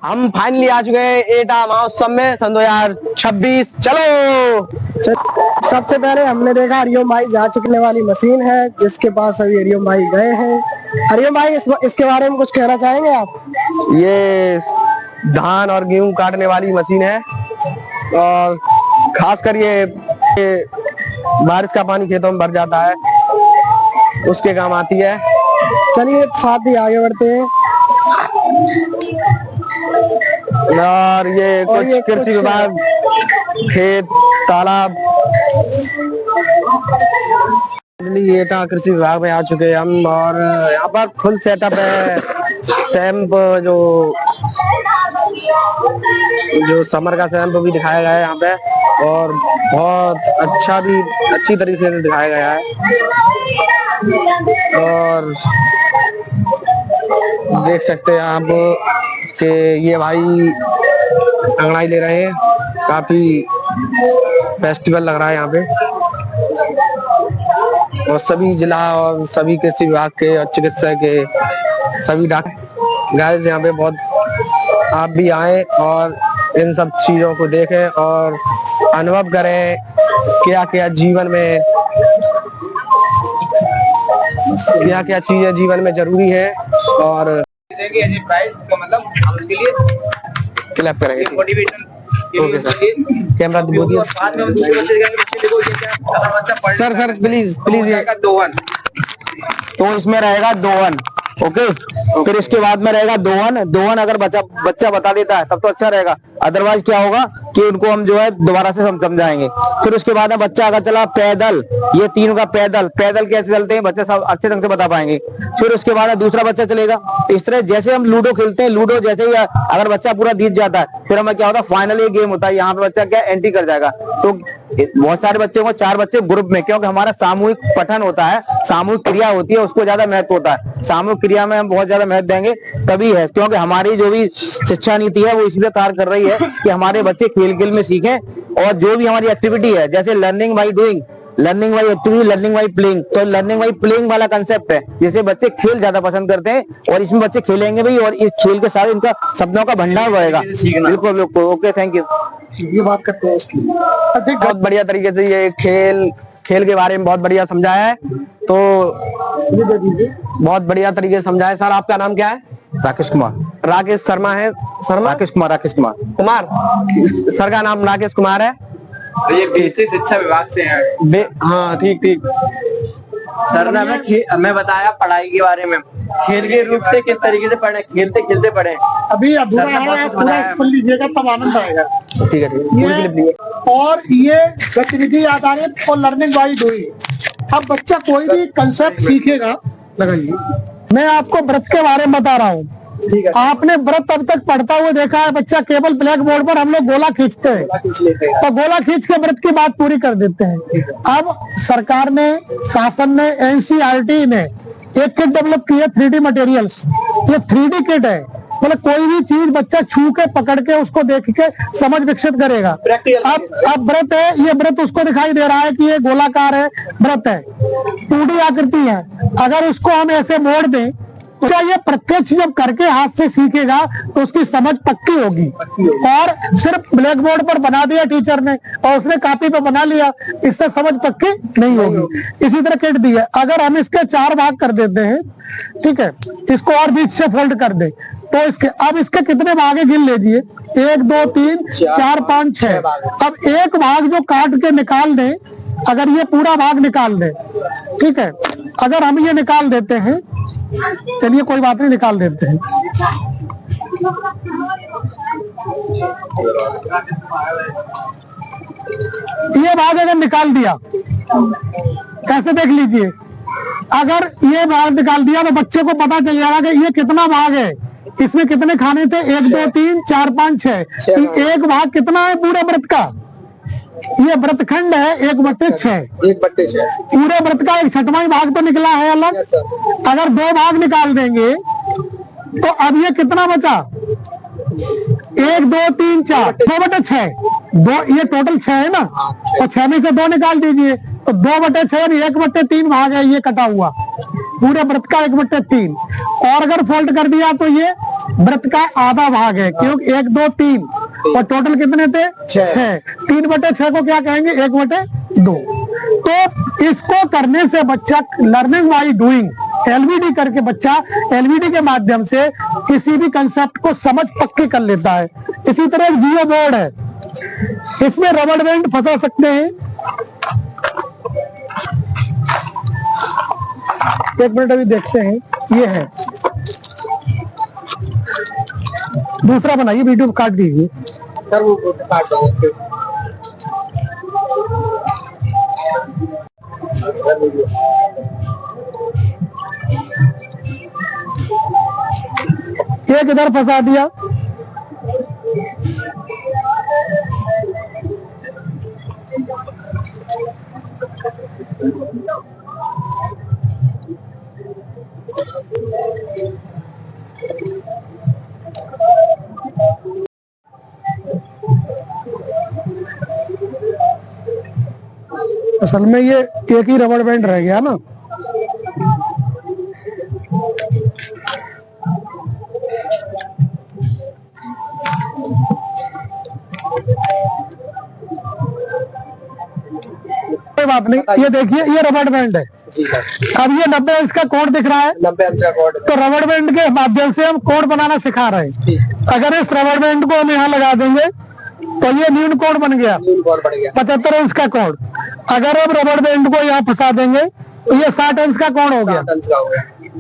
हम फाइनली आ चुके हैं एटा महोत्सव में सन 2026। चलो। सबसे पहले हमने देखा हरिओम भाई जहाँ चुकने वाली मशीन है, जिसके पास अभी हरिओम भाई गए हैं। हरिओम भाई इसके बारे में कुछ कहना चाहेंगे आप? ये धान और गेहूं काटने वाली मशीन है और खासकर ये बारिश का पानी खेतों में भर जाता है, उसके काम आती है। चलिए साथ ही आगे बढ़ते हैं। और ये कुछ कृषि विभाग, खेत, तालाब, एटा कृषि विभाग में आ चुके हैं हम। और यहाँ पर फुल सेटअप है। सैंप जो समर का सैंप भी दिखाया गया है यहाँ पे, और बहुत अच्छी तरीके से दिखाया गया है। और देख सकते हैं आप कि ये भाई अंगड़ाई ले रहे हैं। काफी फेस्टिवल लग रहा है यहाँ पे, और सभी जिला और सभी कृषि विभाग के और चिकित्सा के सभी डॉक्टर गाइस यहाँ पे बहुत, आप भी आए और इन सब चीजों को देखें और अनुभव करें क्या क्या चीजें जीवन में जरूरी है। और प्राइस का मतलब हम उसके लिए क्लैप करेंगे, मोटिवेशन। ओके सर, कैमरा दिखाइए। सर प्लीज दो वन, तो इसमें रहेगा 2-1। ओके, फिर इसके बाद में रहेगा 2-1। अगर बच्चा बता देता है तब तो अच्छा रहेगा, अदरवाइज क्या होगा कि उनको हम जो है दोबारा से समझाएंगे। फिर उसके बाद में बच्चा अगर चला पैदल, ये तीनों का पैदल कैसे चलते हैं बच्चे सब अच्छे ढंग से बता पाएंगे। फिर उसके बाद दूसरा बच्चा चलेगा। इस तरह जैसे हम लूडो खेलते हैं, लूडो जैसे ही अगर बच्चा पूरा जीत जाता है, फिर हमें क्या होता है, फाइनली गेम होता है, यहाँ पे बच्चा क्या एंट्री कर जाएगा। तो बहुत सारे बच्चे को 4 बच्चे ग्रुप में, क्योंकि हमारा सामूहिक पठन होता है, सामूहिक क्रिया होती है, उसको ज्यादा महत्व होता है। सामूहिक क्रिया में हम बहुत ज्यादा महत्व देंगे तभी है, क्योंकि हमारी जो भी शिक्षा नीति है वो इसलिए कार्य कर रही है कि हमारे बच्चे खेल में सीखें। और जो भी हमारी एक्टिविटी है, जैसे learning by doing, learning by activity, learning by playing, तो लर्निंग बाई प्लेइंग वाला कंसेप्ट है, जिसे बच्चे खेल ज्यादा पसंद करते हैं और इसमें बच्चे खेलेंगे भी, और इस खेल के साथ इनका सपनों का भंडार बढ़ेगा। बिल्कुल। Okay, thank you. ये बात करते हैं इसकी। बहुत बढ़िया तरीके से ये खेल के बारे में बहुत बढ़िया समझाया है, तो बहुत बढ़िया तरीके से समझाया। सर आपका नाम क्या है? राकेश कुमार। राकेश शर्मा है? राकेश कुमार सर का नाम राकेश कुमार है। तो ये बेसिक शिक्षा विभाग से हैं। हाँ, ठीक। सर ने हमें बताया पढ़ाई के बारे में, खेल के रूप से किस तरीके से पढ़े, खेलते खेलते पढ़े। अभी पूरा सुन लीजिएगा तब आनंद आएगा। ठीक है। और ये गतिविधि आधारित और लर्निंग बाई डूइंग। अब बच्चा कोई भी कंसेप्ट सीखेगा, लगाइए। मैं आपको व्रत के बारे में बता रहा हूँ। आपने व्रत अब तक पढ़ता हुआ देखा है बच्चा, केवल ब्लैक बोर्ड पर हम लोग गोला खींचते हैं, तो गोला खींच के व्रत की बात पूरी कर देते हैं। अब सरकार ने, शासन ने, एनसीईआरटी ने एक किट डेवलप की है, 3D मटेरियल्स। ये 3D किट है, मतलब कोई भी चीज बच्चा छू के, पकड़ के, उसको देख के समझ विकसित करेगा। अब व्रत है, ये व्रत उसको दिखाई दे रहा है कि ये गोलाकार है, व्रत है, 2D आकृति है। अगर उसको हम ऐसे मोड़ दें तो क्या ये प्रत्यक्ष जब करके हाथ से सीखेगा तो उसकी समझ पक्की होगी। और सिर्फ ब्लैक बोर्ड पर बना दिया टीचर ने और उसने कॉपी पे बना लिया, इससे समझ पक्की नहीं होगी। इसी तरह किट दी है, अगर हम इसके 4 भाग कर देते हैं, ठीक है, इसको और बीच से फोल्ड कर दे, तो इसके कितने भाग है गिन लीजिए, 1 2 3 4 5 6। अब एक भाग जो काट के निकाल दें, अगर ये पूरा भाग निकाल दें, ठीक है, अगर हम ये निकाल देते हैं, चलिए कोई बात नहीं, निकाल देते हैं। ये भाग अगर निकाल दिया, कैसे देख लीजिए, अगर ये भाग निकाल दिया तो बच्चे को पता चल जाएगा कि ये कितना भाग है, इसमें कितने खाने थे, 1 2 3 4 5 6। एक भाग कितना है पूरे व्रत का? ये व्रतखंड है 1/6। पूरे व्रत का 1/6वां भाग तो निकला है अलग। अगर 2 भाग निकाल देंगे तो अब ये कितना बचा, 1 2 3 4, 2/6। ये टोटल 6 है ना, तो 6 में से 2 निकाल दीजिए, तो 2/6 1/3 भाग है ये कटा हुआ, पूरे व्रत का 1/3। और अगर फोल्ड कर दिया तो ये व्रत का आधा भाग है, क्योंकि 1 2 3 और टोटल कितने थे 6। 3/6 को क्या कहेंगे 1/2। तो इसको करने से बच्चा लर्निंग बाई डूइंग एलवीडी करके बच्चा एलवीडी के माध्यम से किसी भी कंसेप्ट को समझ पक्की कर लेता है। इसी तरह एक जियो बोर्ड है, इसमें रबड़ बैंड फंसा सकते हैं। एक मिनट अभी देखते हैं, ये है दूसरा बनाइए, वीडियो काट दीजिए सर, वो काट दो। एक इधर फंसा दिया, असल में ये एक ही रबड़ बैंड रह गया ना। कोई बात नहीं, ये देखिए ये रबड़ बैंड है। अब ये 90 अंश का कोण दिख रहा है, 90 अंश का कोण। तो रबड़ बैंड के माध्यम से हम कोण बनाना सिखा रहे हैं। अगर इस रबड़ बैंड को हम यहाँ लगा देंगे तो ये न्यून कोण बन गया, 75 अंश का कोण। अगर हम रबड़ बैंड को यहाँ फंसा देंगे तो ये 60 अंश का कोण हो गया,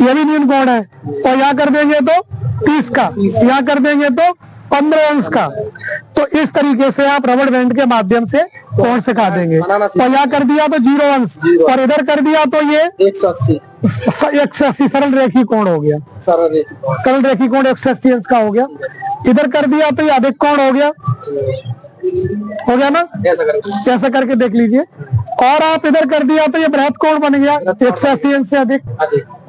ये भी न्यून कोण है। और यहाँ कर देंगे तो 30 का, यहाँ कर देंगे तो 15 अंश का। तो इस तरीके से आप रबड़ बैंड के माध्यम से कोण सिखा देंगे। और यहाँ कर दिया तो 0 अंश, और इधर कर दिया तो ये 180 सरल रेखी कोण हो गया। सरल रेखी कोण 180 अंश का हो गया। इधर कर दिया तो ये अधिक कोण हो गया ना, ऐसा करके देख लीजिए। और आप इधर कर दिया तो ये बृहत कोण बन गया 180 अंश से अधिक।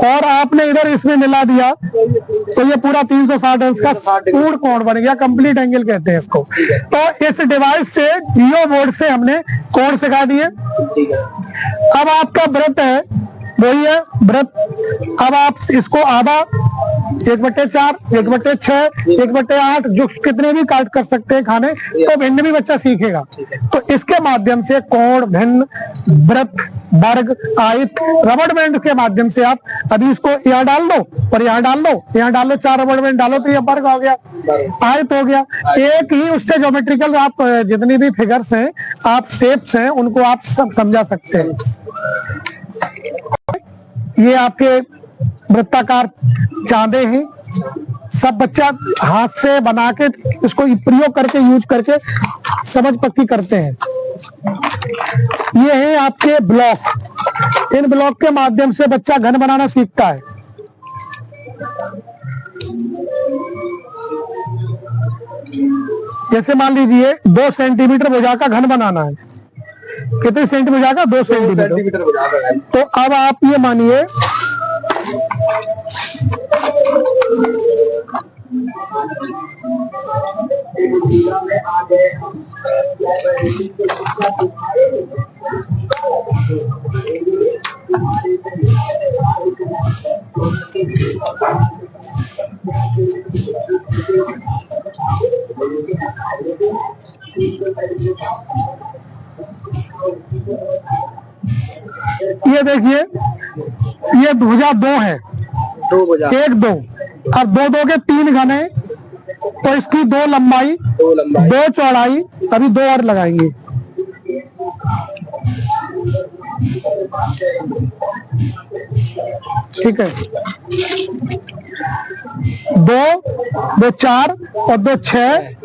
और आपने इधर इसमें मिला दिया तो ये पूरा 360 अंश का पूर्ण कोण बन गया, कंप्लीट एंगल कहते हैं इसको। तो इस डिवाइस से जियो बोर्ड से हमने कोण सिखा दिए। अब आपका व्रत है वही है व्रत। अब आप इसको आधा 1/4, 1/6, 1/8 जो कितने भी काट कर सकते हैं खाने, तो भिन्न भी बच्चा सीखेगा। तो इसके माध्यम से कोण, भिन्न, व्रत, वर्ग, आयत, रबड़ बैंड के माध्यम से आप अभी इसको यहाँ डाल दो और यहाँ डाल दो, यहाँ डालो, 4 रबड़ बैंड डालो तो ये वर्ग हो गया, आयत हो गया। एक ही उससे ज्योमेट्रिकल आप जितनी भी फिगर्स हैं, आप शेप्स हैं, उनको आप सब समझा सकते हैं। ये आपके वृत्ताकार चांदे हैं, सब बच्चा हाथ से बना के इसको प्रयोग करके यूज करके समझ पक्की करते हैं। ये है आपके ब्लॉक, इन ब्लॉक के माध्यम से बच्चा घन बनाना सीखता है। जैसे मान लीजिए 2 सेंटीमीटर भुजा का घन बनाना है। कितने सेंटीमीटर भुजा का? 2 सेंटीमीटर भुजा का। तो अब आप ये मानिए ये देखिए ये भुजा 2 है, 2 भुजा, 1 2 और 2 2 के 3 घन है, तो इसकी 2 लंबाई 2 चौड़ाई, अभी 2 और लगाएंगे। ठीक है, 2 2 4 और 2 6,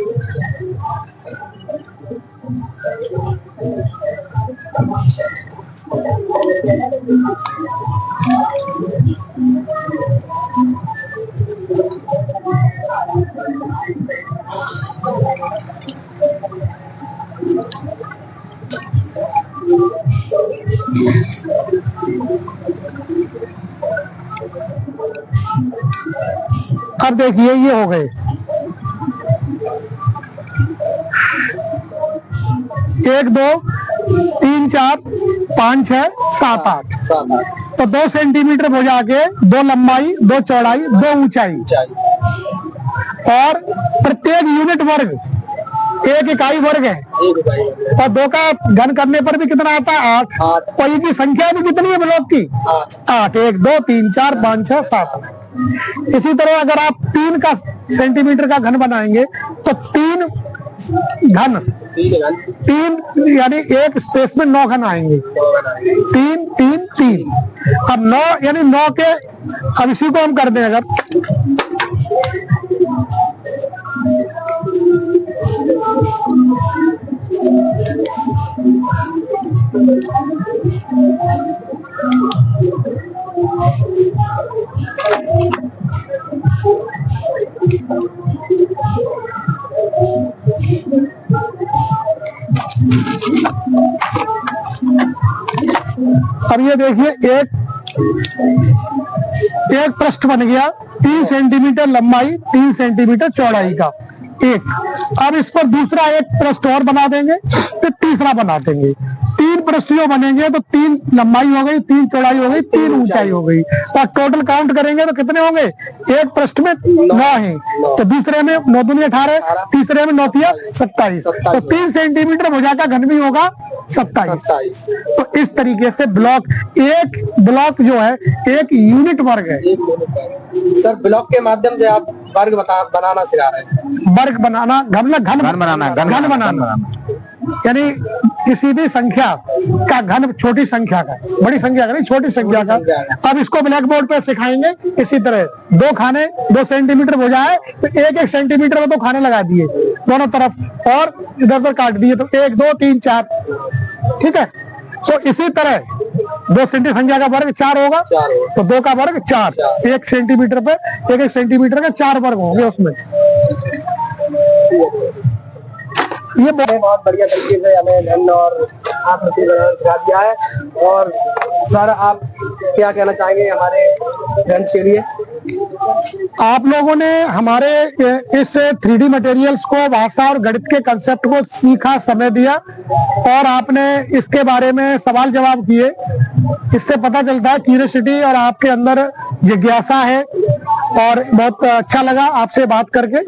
अब देखिए ये हो गए 1 2 3 4 5 6 7 8। तो 2 सेंटीमीटर भुजा के 2 लंबाई, 2 चौड़ाई, 2 ऊंचाई। और प्रत्येक यूनिट वर्ग एक इकाई वर्ग है, और 2 का घन करने पर भी कितना आता है? 8। और इनकी संख्या भी कितनी है ब्लॉक की? 8। 1 2 3 4 5 6 7। इसी तरह अगर आप 3 का सेंटीमीटर का घन बनाएंगे तो 3 घन, 3 यानी एक स्पेस में 9 घन आएंगे। 3 3 3। अब 9 यानी 9 के, अब इसी को हम कर दें अगर, अब ये देखिए एक पृष्ठ बन गया 3 सेंटीमीटर लंबाई 3 सेंटीमीटर चौड़ाई का एक। अब इस पर दूसरा एक पृष्ठ और बना देंगे, फिर तीसरा बना देंगे। 3 पृष्ठ जो बनेंगे तो 3 लंबाई हो गई, 3 चौड़ाई हो गई, 3 ऊंचाई हो गई, और टोटल काउंट करेंगे तो कितने होंगे? एक पृष्ठ में 9 है, तो दूसरे में 9 दूनी 18, तीसरे में 9 तिया 27, तो 3 सेंटीमीटर भुजा का घन भी होगा 27। तो इस तरीके से ब्लॉक, एक ब्लॉक जो है एक यूनिट वर्ग है। सर ब्लॉक के माध्यम से आप वर्ग बनाना सिखा रहे हैं। वर्ग बनाना, घन बनाना यानी किसी भी संख्या का घन, छोटी संख्या का, बड़ी संख्या का नहीं, छोटी संख्या का। अब इसको ब्लैक बोर्ड पे सिखाएंगे। इसी तरह 2 खाने 2 सेंटीमीटर भुजा है तो 1 सेंटीमीटर में 2 खाने लगा दिए दोनों तरफ, और इधर उधर काट दिए, तो 1 2 3 4। ठीक है, तो इसी तरह 2 सेंटीमीटर संख्या का वर्ग 4 होगा, तो 2 का वर्ग 4। 1 सेंटीमीटर पे 1 सेंटीमीटर का 4 वर्ग होंगे उसमें। ये बहुत बढ़िया तरीके से हमें घन और आकृति बनाना सिखा दिया है। और सर आप क्या कहना चाहेंगे हमारे फ्रेंड्स के लिए? आप लोगों ने हमारे इस 3D मटेरियल्स को, भाषा और गणित के कंसेप्ट को सीखा, समय दिया, और आपने इसके बारे में सवाल जवाब किए। इससे पता चलता है क्यूरियोसिटी और आपके अंदर जिज्ञासा है, और बहुत अच्छा लगा आपसे बात करके।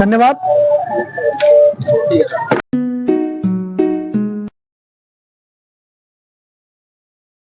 धन्यवाद।